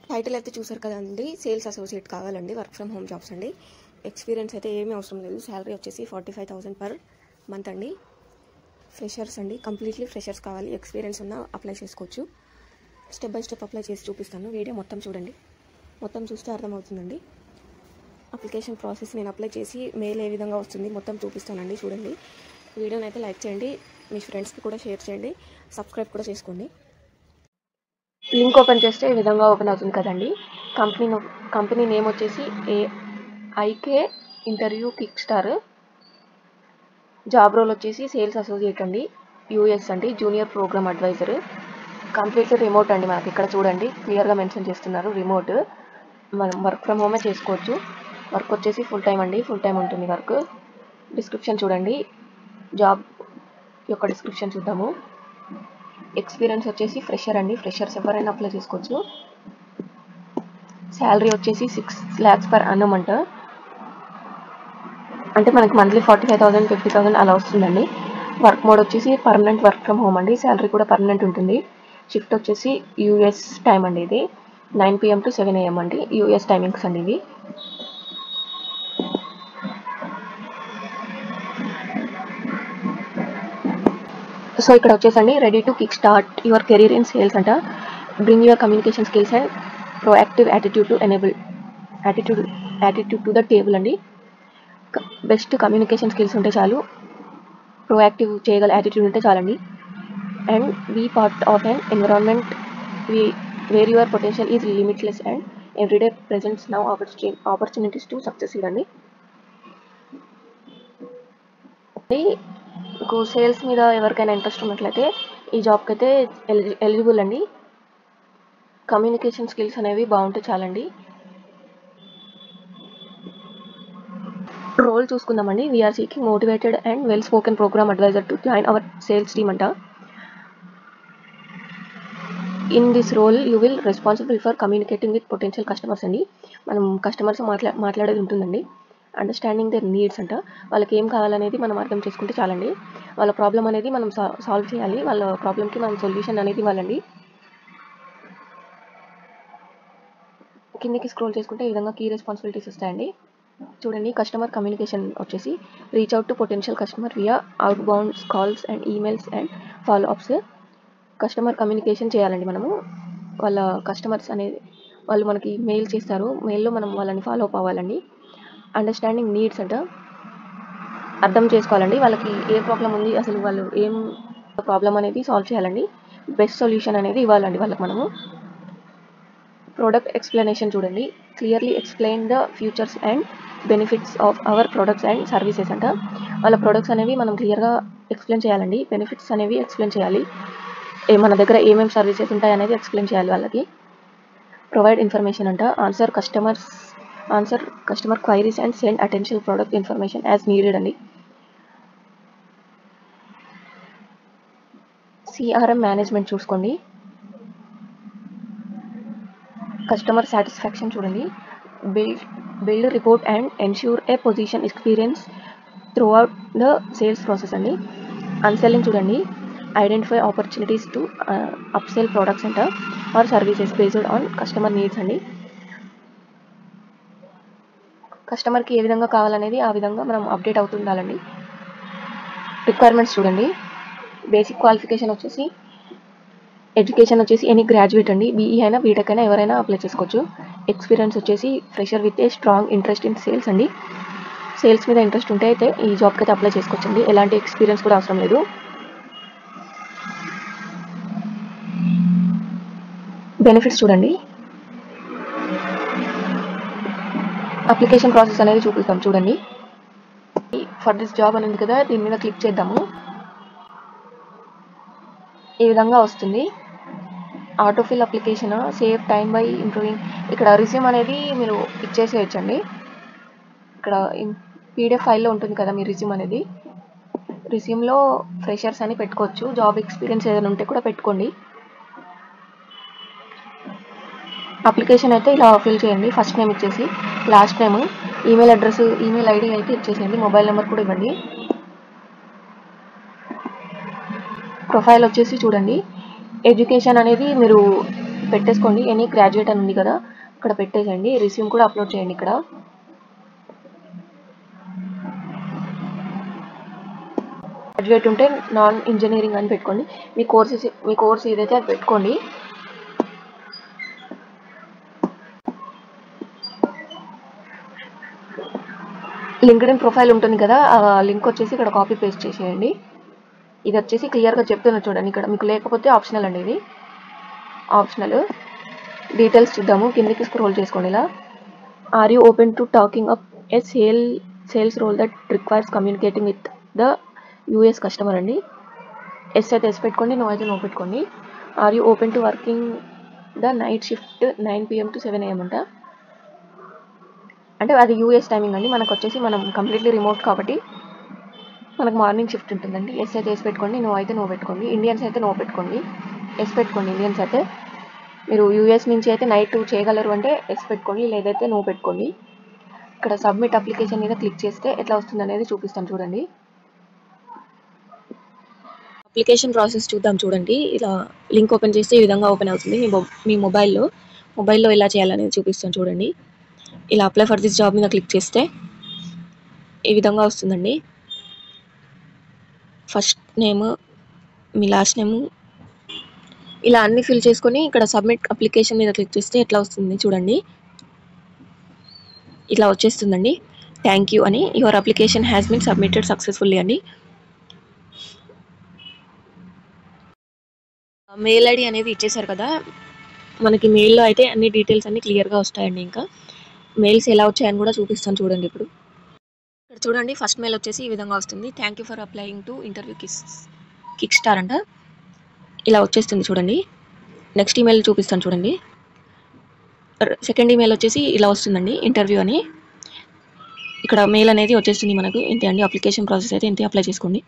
Title అయితే చూసారు కదండి, సేల్స్ అసోసియేట్ కావాలండి, వర్క్ ఫ్రమ్ హోమ్ జాబ్స్ అండి. ఎక్స్పీరియన్స్ అయితే ఏమీ అవసరం లేదు. శాలరీ వచ్చేసి 45,000 పర్ మంత్ అండి. ఫ్రెషర్స్ అండి, కంప్లీట్లీ ఫ్రెషర్స్ కావాలి. ఎక్స్పీరియన్స్ ఉన్న అప్లై చేసుకోవచ్చు. స్టెప్ బై స్టెప్ అప్లై చేసి చూపిస్తాను. వీడియో మొత్తం చూడండి, మొత్తం చూస్తే అర్థమవుతుందండి. అప్లికేషన్ ప్రాసెస్ నేను అప్లై చేసి మెయిల్ ఏ విధంగా వస్తుంది మొత్తం చూపిస్తానండి. చూడండి, వీడియోని అయితే లైక్ చేయండి, మీ ఫ్రెండ్స్కి కూడా షేర్ చేయండి, సబ్స్క్రైబ్ కూడా చేసుకోండి. లింక్ ఓపెన్ చేస్తే ఈ విధంగా ఓపెన్ అవుతుంది కదండి. కంపెనీ నేమ్ వచ్చేసి IK interview kick star. Job role వచ్చేసి సేల్స్ అసోసియేట్ అండి, యూఎస్ అండి, junior program advisor. Completely remote అండి. మనకి ఇక్కడ చూడండి క్లియర్గా మెన్షన్ చేస్తున్నారు, రిమోట్. మనం వర్క్ ఫ్రమ్ హోమే చేసుకోవచ్చు. వర్క్ వచ్చేసి ఫుల్ టైం అండి, ఫుల్ టైం ఉంటుంది వర్క్. డిస్క్రిప్షన్ చూడండి, జాబ్ యొక్క డిస్క్రిప్షన్ చూద్దాము. ఎక్స్పీరియన్స్ వచ్చేసి ఫ్రెషర్ అండి, ఫ్రెషర్స్ ఎవరైనా అప్లై చేసుకోవచ్చు. శాలరీ వచ్చేసి 6 lakhs per annum అంట. అంటే మనకి మంత్లీ 45,000 50,000 అలా వస్తుందండి. వర్క్ మోడ్ వచ్చేసి పర్మనెంట్ వర్క్ ఫ్రమ్ హోమ్ అండి. శాలరీ కూడా పర్మనెంట్ ఉంటుంది. షిఫ్ట్ వచ్చేసి యూఎస్ టైం అండి, ఇది 9 PM to 7 AM అండి, యూఎస్ టైమింగ్స్ అండి ఇవి. సో ఇక్కడ వచ్చేసండి, ready to kick start your career in sales అంట. Bring your communication skills and proactive attitude to enable attitude to the table అండి. బెస్ట్ కమ్యూనికేషన్ స్కిల్స్ ఉంటే చాలు, ప్రోయాక్టివ్ చేయగల యాటిట్యూడ్ ఉంటే చాలండి. And be part of an environment where your potential is limitless and everyday presents now opportunities to success అండి. మీకు sales మీద ఎవరికైనా ఇంట్రెస్ట్ ఉన్నట్లయితే ఈ జాబ్కి అయితే ఎలిజిబుల్ అండి. కమ్యూనికేషన్ స్కిల్స్ అనేవి బాగుంటే చాలండి. రోల్ చూసుకుందామండి. We're seeking motivated and well spoken program advisor to join our sales team అంట. In this role you will responsible for communicating with potential customers అండి. మనం కస్టమర్స్ మాట్లాడేది ఉంటుందండి. అండర్స్టాండింగ్ దేర్ నీడ్స్ అంట. వాళ్ళకి ఏం కావాలనేది మనం అర్థం చేసుకుంటే చాలండి. వాళ్ళ ప్రాబ్లం అనేది మనం సాల్వ్ చేయాలి. వాళ్ళ ప్రాబ్లంకి మనం సొల్యూషన్ అనేది ఇవ్వాలండి. కిందకి స్క్రోల్ చేసుకుంటే ఈ విధంగా కీ రెస్పాన్సిబిలిటీస్ వస్తాయండి. చూడండి, కస్టమర్ కమ్యూనికేషన్ వచ్చేసి reach out to potential customer via out bounds calls and emails and follow ups. Customer communication చేయాలండి మనము. వాళ్ళ కస్టమర్స్ అనేది వాళ్ళు మనకి మెయిల్ చేస్తారు, మెయిల్లో మనం వాళ్ళని ఫాలో అప్ అవ్వాలండి. అండర్స్టాండింగ్ నీడ్స్ అంట, అర్థం చేసుకోవాలండి వాళ్ళకి ఏ ప్రాబ్లం ఉంది, అసలు వాళ్ళు ఏం ప్రాబ్లం అనేది సాల్వ్ చేయాలండి. బెస్ట్ సొల్యూషన్ అనేది ఇవ్వాలండి వాళ్ళకి మనము. ప్రోడక్ట్ ఎక్స్ప్లెనేషన్ చూడండి, clearly explain the futures and benefits of our products and services అంట. వాళ్ళ ప్రొడక్ట్స్ అనేవి మనం క్లియర్గా ఎక్స్ప్లెయిన్ చేయాలండి. బెనిఫిట్స్ అనేవి ఎక్స్ప్లెయిన్ చేయాలి, మన దగ్గర ఏమేమి సర్వీసెస్ ఉంటాయి అనేది ఎక్స్ప్లెయిన్ చేయాలి వాళ్ళకి. ప్రొవైడ్ ఇన్ఫర్మేషన్ అంట, answer customer queries and send essential product information as needed అండి. సిఆర్ఎం మేనేజ్మెంట్ చూసుకోండి. కస్టమర్ సాటిస్ఫాక్షన్ చూడండి, build rapport and ensure a positive experience throughout the sales process అండి. అన్సెల్లింగ్ చూడండి, identify opportunities to upsell products అంట or services based on customer needs అండి. కస్టమర్కి ఏ విధంగా కావాలనేది ఆ విధంగా మనం అప్డేట్ అవుతుండాలండి. రిక్వైర్మెంట్స్ చూడండి, బేసిక్ క్వాలిఫికేషన్ వచ్చేసి ఎడ్యుకేషన్ వచ్చేసి ఎనీ గ్రాడ్యుయేట్ అండి, బీఈ అయినా బీటెక్ అయినా ఎవరైనా అప్లై చేసుకోవచ్చు. ఎక్స్పీరియన్స్ వచ్చేసి fresher with a strong interest in sales అండి. సేల్స్ మీద ఇంట్రెస్ట్ ఉంటే అయితే ఈ జాబ్కి అయితే అప్లై చేసుకోవచ్చు అండి. ఎలాంటి ఎక్స్పీరియన్స్ కూడా అవసరం లేదు. బెనిఫిట్స్ చూడండి, అప్లికేషన్ ప్రాసెస్ అనేది చూపిస్తాం చూడండి. ఫర్ దిస్ జాబ్ అని ఉంది కదా, దీని మీద క్లిక్ చేద్దాము. ఈ విధంగా వస్తుంది. Autofill application, save time by improving. ఇక్కడ రిజ్యూమ్ అనేది మీరు ఇచ్చేసేయచ్చండి. ఇక్కడ పీడిఎఫ్ ఫైల్లో ఉంటుంది కదా మీ రిజ్యూమ్ అనేది. రిజ్యూమ్లో ఫ్రెషర్స్ అని పెట్టుకోవచ్చు, జాబ్ ఎక్స్పీరియన్స్ ఏదైనా ఉంటే కూడా పెట్టుకోండి. అప్లికేషన్ అయితే ఇలా ఫిల్ చేయండి. ఫస్ట్ నేమ్ ఇచ్చేసి last name, email address, email ID అయితే ఇచ్చేసేయండి. మొబైల్ నెంబర్ కూడా ఇవ్వండి. ప్రొఫైల్ వచ్చేసి చూడండి, ఎడ్యుకేషన్ అనేది మీరు పెట్టేసుకోండి. ఎనీ గ్రాడ్యుయేట్ అని ఉంది కదా, ఇక్కడ పెట్టేసేయండి. రిజ్యూమ్ కూడా అప్లోడ్ చేయండి. ఇక్కడ గ్రాడ్యుయేట్ ఉంటే నాన్ ఇంజనీరింగ్ అని పెట్టుకోండి. మీ కోర్స్ ఏదైతే అది పెట్టుకోండి. లింక్డ్ఇన్ ప్రొఫైల్ ఉంటుంది కదా, ఆ లింక్ వచ్చేసి ఇక్కడ కాపీ పేస్ట్ చేసేయండి. ఇది వచ్చేసి క్లియర్గా చెప్తున్నా చూడండి. ఇక్కడ మీకు లేకపోతే ఆప్షనల్ అండి, ఇది ఆప్షనల్. డీటెయిల్స్ చూద్దాము. కిందకి స్క్రోల్ చేసుకోండి. ఇలా are you open to talking up a sales role that requires communicating with the US customer అండి. ఎస్ అయితే ఎస్ పెట్టుకోండి, నో అయితే నో పెట్టుకోండి. Are you open to working the night shift 9 PM to 7 AM అంట. అంటే అది US timing అండి. మనకు వచ్చేసి మనం కంప్లీట్లీ రిమోట్ కాబట్టి మనకు మార్నింగ్ షిఫ్ట్ ఉంటుందండి. ఎస్ అయితే ఎస్ పెట్టుకోండి, నో అయితే నో పెట్టుకోండి. ఇండియన్స్ అయితే నో పెట్టుకోండి, ఎస్ పెట్టుకోండి. ఇండియన్స్ అయితే మీరు యూఎస్ నుంచి అయితే నైట్ చేయగలరు అంటే ఎస్ పెట్టుకోండి, లేదైతే నో పెట్టుకోండి. ఇక్కడ సబ్మిట్ అప్లికేషన్ మీద క్లిక్ చేస్తే ఎట్లా వస్తుంది అనేది చూపిస్తాను చూడండి. అప్లికేషన్ ప్రాసెస్ చూద్దాం చూడండి. ఇలా లింక్ ఓపెన్ చేస్తే ఈ విధంగా ఓపెన్ అవుతుంది. మీ మొబైల్లో ఎలా చేయాలనేది చూపిస్తాను చూడండి. ఇలా అప్లై ఫర్ దిస్ జాబ్ మీద క్లిక్ చేస్తే ఈ విధంగా వస్తుందండి. ఫస్ట్ నేమ్, మీ లాస్ట్ నేమ్, ఇలా అన్ని ఫిల్ చేసుకొని ఇక్కడ సబ్మిట్ అప్లికేషన్ మీద క్లిక్ చేస్తే ఎట్లా వస్తుంది చూడండి. ఇలా వచ్చేస్తుందండి. థ్యాంక్ యూ అని, your application has been submitted successfully అండి. మెయిల్ ఐడి అనేది ఇచ్చేసారు కదా, మనకి మెయిల్లో అయితే అన్ని డీటెయిల్స్ అన్ని క్లియర్గా వస్తాయండి. ఇంకా మెయిల్స్ ఎలా వచ్చాయని కూడా చూపిస్తాను చూడండి. ఇప్పుడు ఇక్కడ చూడండి, ఫస్ట్ మెయిల్ వచ్చేసి ఈ విధంగా వస్తుంది. Thank you for applying to interview kick star అంట. ఇలా వచ్చేస్తుంది చూడండి. నెక్స్ట్ ఈమెయిల్ చూపిస్తాను చూడండి. సెకండ్ ఈమెయిల్ వచ్చేసి ఇలా వస్తుందండి, ఇంటర్వ్యూ అని. ఇక్కడ మెయిల్ అనేది వచ్చేస్తుంది మనకు. ఇంతే అండి, అప్లికేషన్ ప్రాసెస్ అయితే ఇంతే. అప్లై చేసుకోండి.